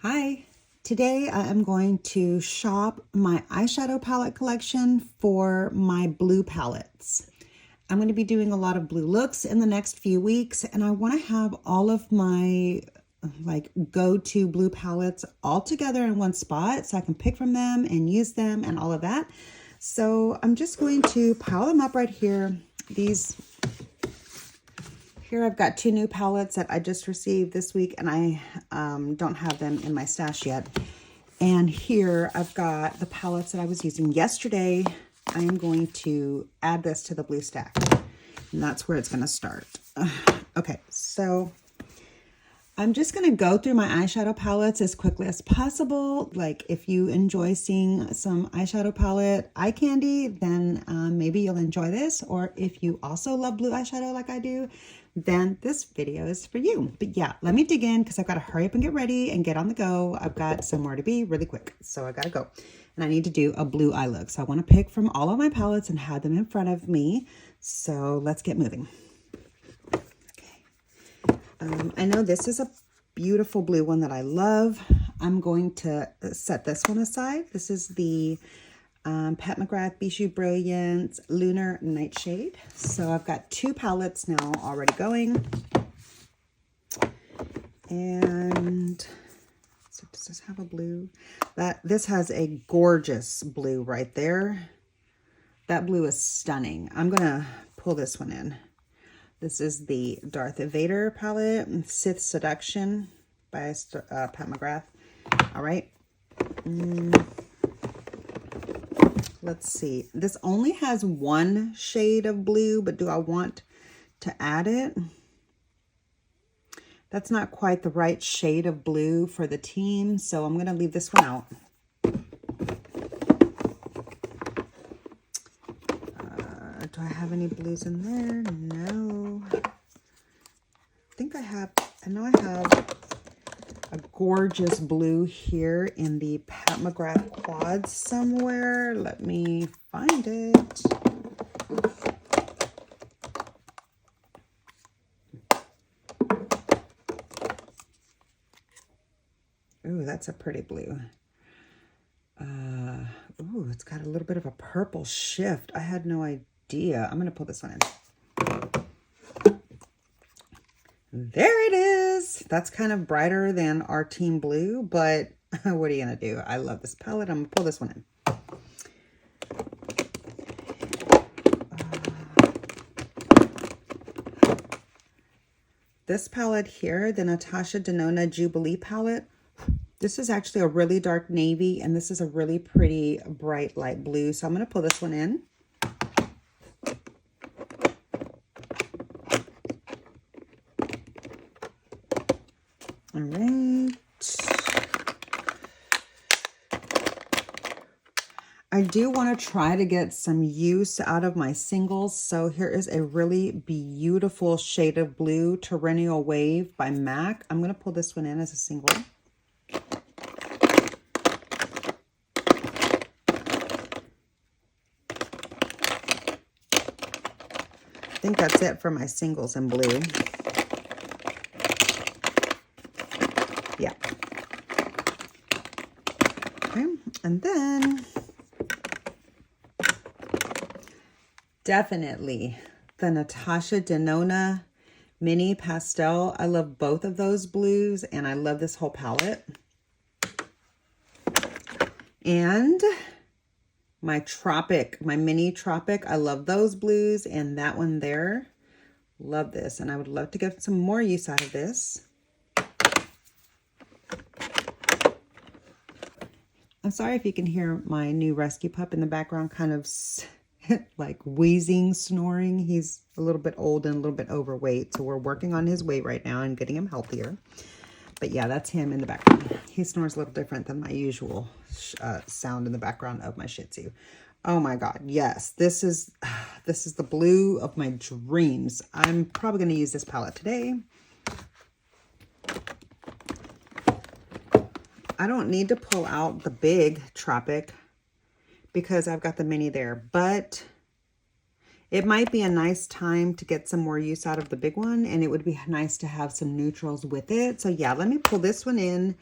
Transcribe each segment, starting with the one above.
Hi, today I am going to shop my eyeshadow palette collection for my blue palettes. I'm going to be doing a lot of blue looks in the next few weeks, and I want to have all of my go-to blue palettes all together in one spot so I can pick from them and use them and all of that. So I'm just going to pile them up right here. Here I've got two new palettes that I just received this week, and I don't have them in my stash yet. And here I've got the palettes that I was using yesterday. I am going to add this to the blue stack, and that's where it's going to start. Okay, so I'm just going to go through my eyeshadow palettes as quickly as possible. Like, if you enjoy seeing some eyeshadow palette eye candy, then maybe you'll enjoy this. Or if you also love blue eyeshadow like I do, then this video is for you. But yeah, let me dig in because I've got to hurry up and get ready and get on the go. I've got somewhere to be really quick, so I got to go. And I need to do a blue eye look. So I want to pick from all of my palettes and have them in front of me. So let's get moving. I know this is a beautiful blue one that I love. I'm going to set this one aside. This is the Pat McGrath Bijou Brilliance Lunar Nightshade. So I've got two palettes now already going. And so does this have a blue? This has a gorgeous blue right there. That blue is stunning. I'm going to pull this one in. This is the Darth Vader palette, Sith Seduction by Pat McGrath. All right. Let's see. This only has one shade of blue, but do I want to add it? That's not quite the right shade of blue for the team, so I'm going to leave this one out. Do I have any blues in there? No. I know I have a gorgeous blue here in the Pat McGrath quads somewhere. Let me find it. Ooh, that's a pretty blue. Ooh, it's got a little bit of a purple shift. I had no idea. I'm going to pull this one in. There it is. That's kind of brighter than our team blue, but what are you going to do? I love this palette. I'm going to pull this one in. This palette here, the Natasha Denona Jubilee palette, this is actually a really dark navy, and this is a really pretty bright light blue. So I'm going to pull this one in. All right. I do want to try to get some use out of my singles. So here is a really beautiful shade of blue, Terrennial Wave by MAC. I'm going to pull this one in as a single. I think that's it for my singles in blue. Yeah. Okay, and then definitely the Natasha Denona Mini Pastel. I love both of those blues, and I love this whole palette. And my Tropic, my Mini Tropic, I love those blues, and that one there. Love this, and I would love to get some more use out of this. I'm sorry if you can hear my new rescue pup in the background kind of like wheezing, snoring. He's a little bit old and a little bit overweight, so we're working on his weight right now and getting him healthier. But yeah, that's him in the background. He snores a little different than my usual sound in the background of my Shih Tzu. Oh my God, yes, this is the blue of my dreams. I'm probably going to use this palette today. I don't need to pull out the big Tropic because I've got the mini there, but it might be a nice time to get some more use out of the big one, and it would be nice to have some neutrals with it. So yeah, let me pull this one in,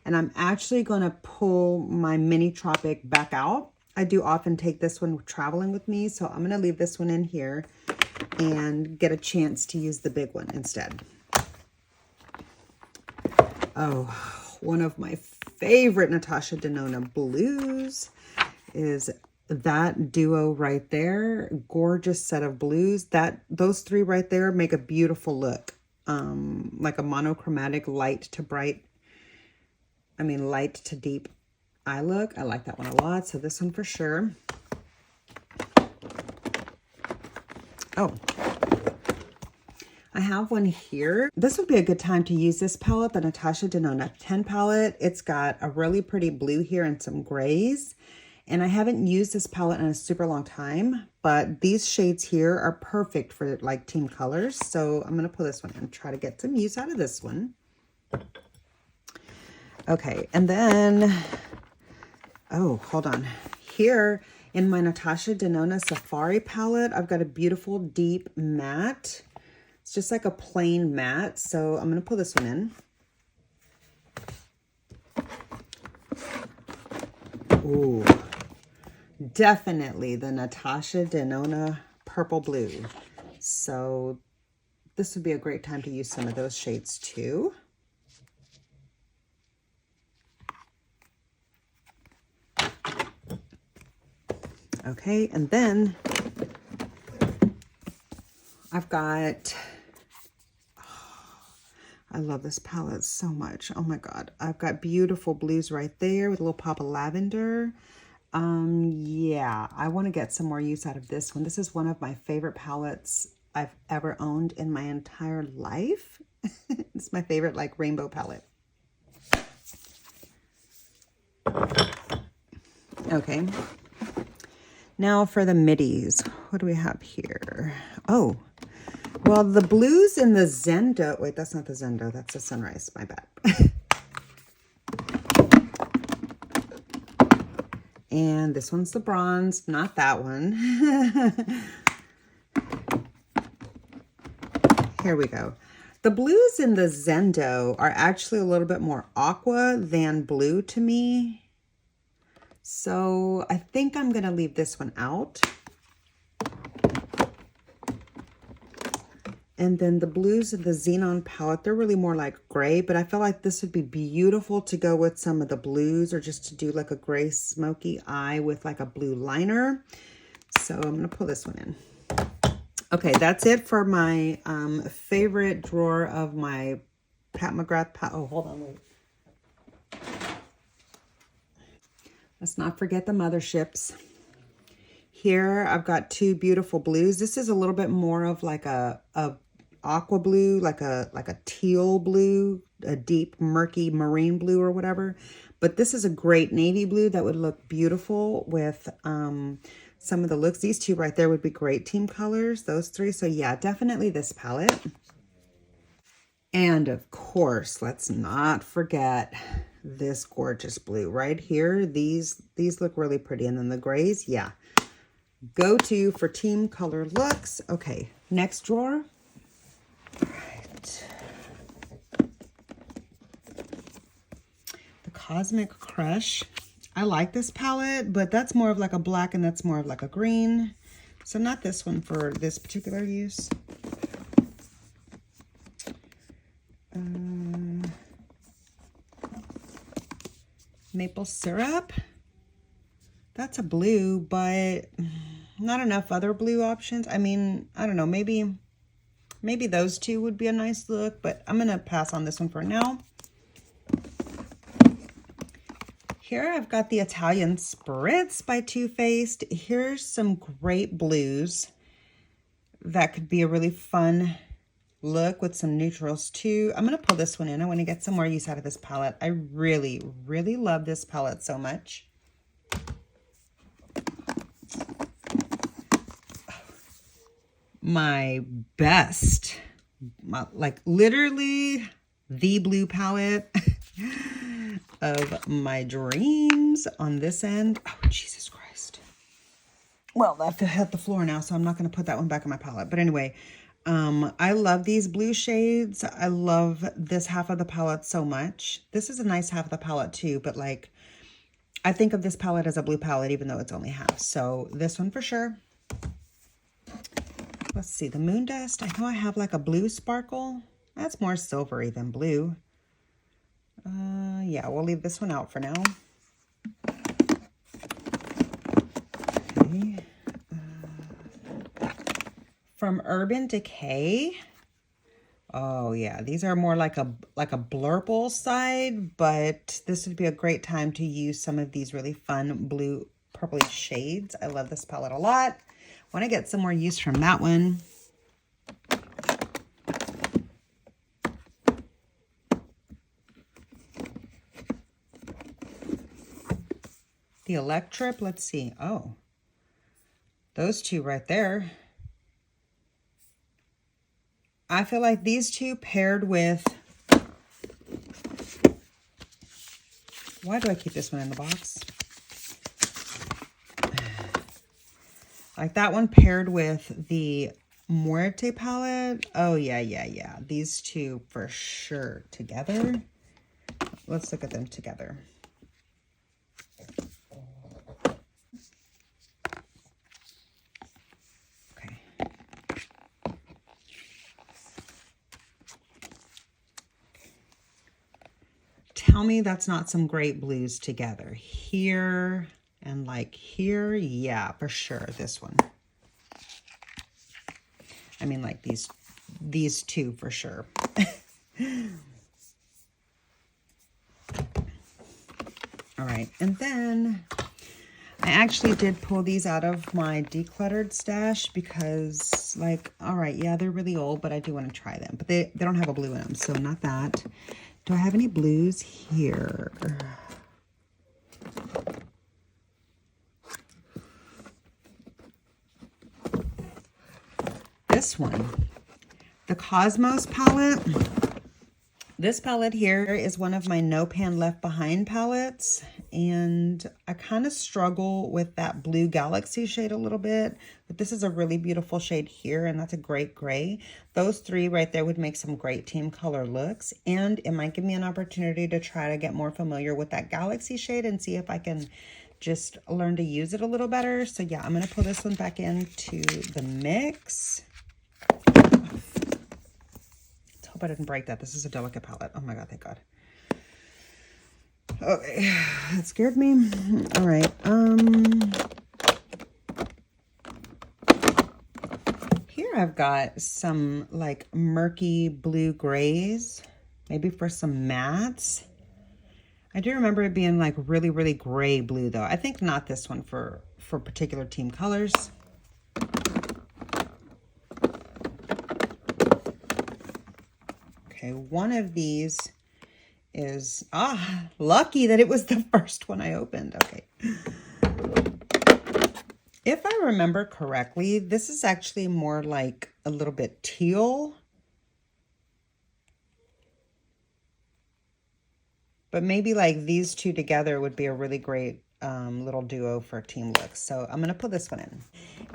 And I'm actually going to pull my mini Tropic back out. I do often take this one traveling with me, so I'm going to leave this one in here and get a chance to use the big one instead. Oh, one of my favorite Natasha Denona blues is that duo right there. Gorgeous set of blues. Those three right there make a beautiful look. Like a monochromatic light to bright, light to deep eye look. I like that one a lot. So this one for sure. Oh, I have one here. This would be a good time to use this palette, the Natasha Denona 10 palette. It's got a really pretty blue here and some grays. And I haven't used this palette in a super long time, but these shades here are perfect for like team colors. So I'm going to pull this one and try to get some use out of this one. Okay, and then, oh, hold on. Here in my Natasha Denona Safari palette, I've got a beautiful deep matte. It's just like a plain matte. So I'm going to pull this one in. Ooh. Definitely the Natasha Denona purple blue. So this would be a great time to use some of those shades too. Okay, and then I've got, I love this palette so much. Oh my God. I've got beautiful blues right there with a little pop of lavender. Yeah, I want to get some more use out of this one. This is one of my favorite palettes I've ever owned in my entire life. It's my favorite like rainbow palette. Okay. Now for the middies. What do we have here? Oh, well, the blues in the Zendo. Wait, that's not the Zendo. That's the Sunrise. My bad. And this one's the bronze, not that one. Here we go. The blues in the Zendo are actually a little bit more aqua than blue to me. So I think I'm going to leave this one out. And then the blues of the Xenon palette, they're really more like gray, but I feel like this would be beautiful to go with some of the blues or just to do like a gray smoky eye with like a blue liner. So I'm going to pull this one in. Okay, that's it for my favorite drawer of my Pat McGrath palette. Oh, hold on, wait. Let's not forget the motherships. Here I've got two beautiful blues. This is a little bit more of like a aqua blue, like a teal blue, a deep murky marine blue or whatever. But this is a great navy blue that would look beautiful with some of the looks. These two right there would be great team colors, those three. So yeah, definitely this palette. And of course, let's not forget this gorgeous blue right here. These look really pretty. And then the grays, yeah. Go to for team color looks. Okay, next drawer. All right. The Cosmic Crush. I like this palette, but that's more of like a black and that's more of like a green. So not this one for this particular use. Maple Syrup. That's a blue, but not enough other blue options. I mean, I don't know, maybe those two would be a nice look, but I'm going to pass on this one for now. Here I've got the Italian Spritz by Too Faced. Here's some great blues that could be a really fun look with some neutrals too. I'm going to pull this one in. I want to get some more use out of this palette. I really, really love this palette so much. My best, like literally the blue palette of my dreams on this end. Oh, Jesus Christ. Well, that hit the floor now, so I'm not going to put that one back in my palette. But anyway, I love these blue shades. I love this half of the palette so much. This is a nice half of the palette too, but like, I think of this palette as a blue palette, even though it's only half. So this one for sure. Let's see, the Moon Dust. I know I have like a blue sparkle. That's more silvery than blue. Yeah, we'll leave this one out for now. Okay. From Urban Decay. Oh yeah, these are more like a blurple side, but this would be a great time to use some of these really fun blue purpley shades. I love this palette a lot. Want to get some more use from that one. The Electrip, let's see. Oh, those two right there. I feel like these two paired with, why do I keep this one in the box? Like that one paired with the Muerte palette. Oh yeah, yeah, yeah. These two for sure together. Let's look at them together. Tell me that's not some great blues together. Here and like here. Yeah, for sure. This one. I mean, like these two for sure. All right. And then I actually did pull these out of my decluttered stash because like, all right, yeah, they're really old, but I do want to try them. But they don't have a blue in them, so not that. Do I have any blues here? This one, the Cosmos palette. This palette here is one of my No Pan Left Behind palettes, and I kind of struggle with that blue galaxy shade a little bit, but this is a really beautiful shade here, and that's a great gray. Those three right there would make some great team color looks, and it might give me an opportunity to try to get more familiar with that galaxy shade and see if I can just learn to use it a little better. So yeah, I'm going to pull this one back into the mix. Hope I didn't break that. This is a delicate palette. Oh my God, thank God. Okay, that scared me. All right. Here I've got some like murky blue grays, maybe for some mattes. I do remember it being like really, really gray blue though. I think not this one for particular team colors. Okay, one of these is, lucky that it was the first one I opened. Okay. If I remember correctly, this is actually more like a little bit teal. But maybe like these two together would be a really great little duo for team looks. So I'm going to put this one in.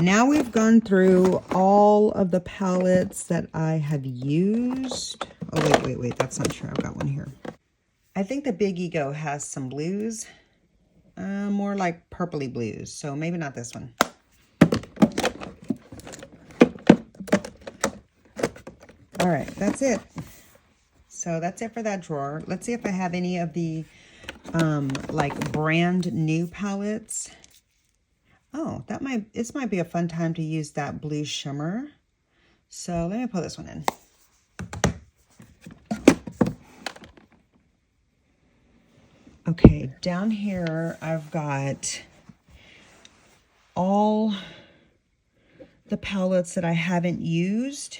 Now we've gone through all of the palettes that I have used. Oh, wait. That's not true. I've got one here. I think the Big Ego has some blues. More like purpley blues. So maybe not this one. All right. That's it. So that's it for that drawer. Let's see if I have any of the like brand new palettes. Oh, this might be a fun time to use that blue shimmer. So let me put this one in. Okay, down here I've got all the palettes that I haven't used,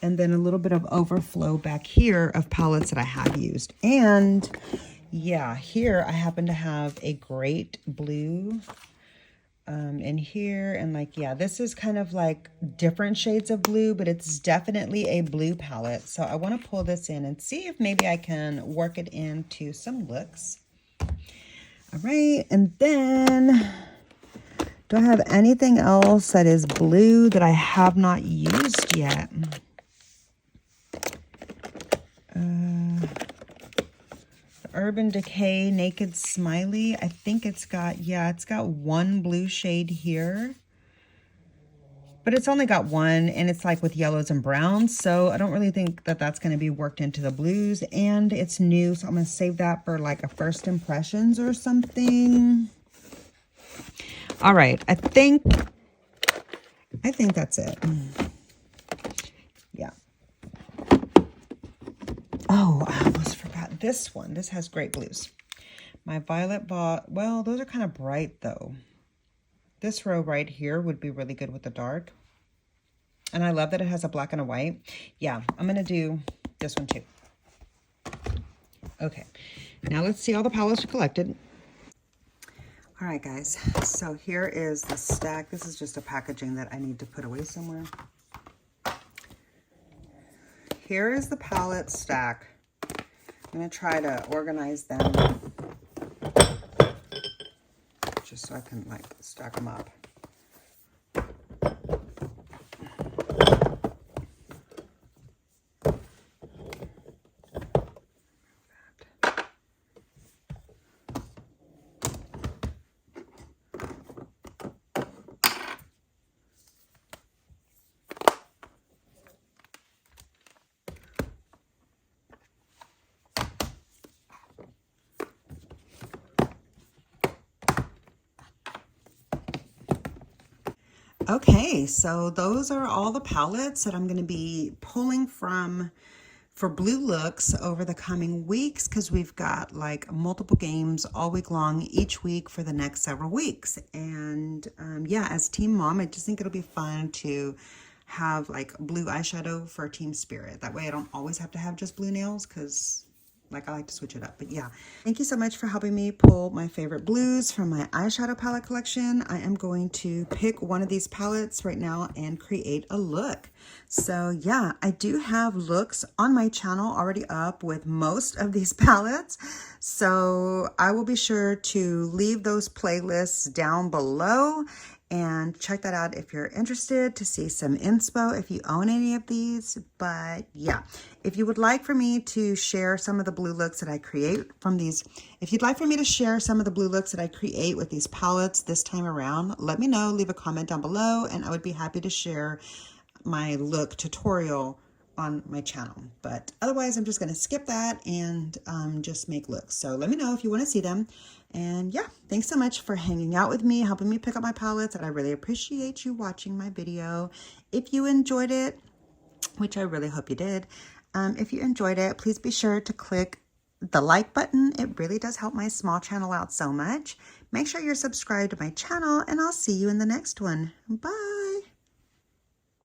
and then a little bit of overflow back here of palettes that I have used. And yeah, here I happen to have a great blue in here, and like, yeah, this is kind of like different shades of blue, but it's definitely a blue palette. So I want to pull this in and see if maybe I can work it into some looks. All right, and then do I have anything else that is blue that I have not used yet? Urban Decay Naked Smiley. I think it's got, yeah, it's got one blue shade here. But it's only got one, and it's like with yellows and browns. So I don't really think that that's going to be worked into the blues. And it's new, so I'm going to save that for like a first impressions or something. All right, I think that's it. Yeah. Oh, I almost forgot this one. This has great blues. My violet well, those are kind of bright though. This row right here would be really good with the dark. And I love that it has a black and a white. Yeah, I'm going to do this one too. Okay, now let's see all the palettes we collected. All right, guys, so here is the stack. This is just a packaging that I need to put away somewhere. Here is the palette stack. I'm going to try to organize them just so I can like stack them up. Okay, so those are all the palettes that I'm going to be pulling from for blue looks over the coming weeks, because we've got like multiple games all week long, each week for the next several weeks. And yeah, as Team Mom, I just think it'll be fun to have like blue eyeshadow for Team Spirit. That way I don't always have to have just blue nails, because like I like to switch it up. But yeah, thank you so much for helping me pull my favorite blues from my eyeshadow palette collection. I am going to pick one of these palettes right now and create a look. So yeah, I do have looks on my channel already up with most of these palettes. So I will be sure to leave those playlists down below and check that out if you're interested to see some inspo if you own any of these. But yeah, if you would like for me to share some of the blue looks that I create from these, if you'd like for me to share some of the blue looks that I create with these palettes this time around, let me know, leave a comment down below, and I would be happy to share my look tutorial on my channel. But otherwise, I'm just going to skip that and just make looks. So let me know if you want to see them. And yeah, thanks so much for hanging out with me, helping me pick up my palettes, and I really appreciate you watching my video. If you enjoyed it, which I really hope you did, if you enjoyed it, please be sure to click the like button. It really does help my small channel out so much. Make sure you're subscribed to my channel, and I'll see you in the next one. Bye!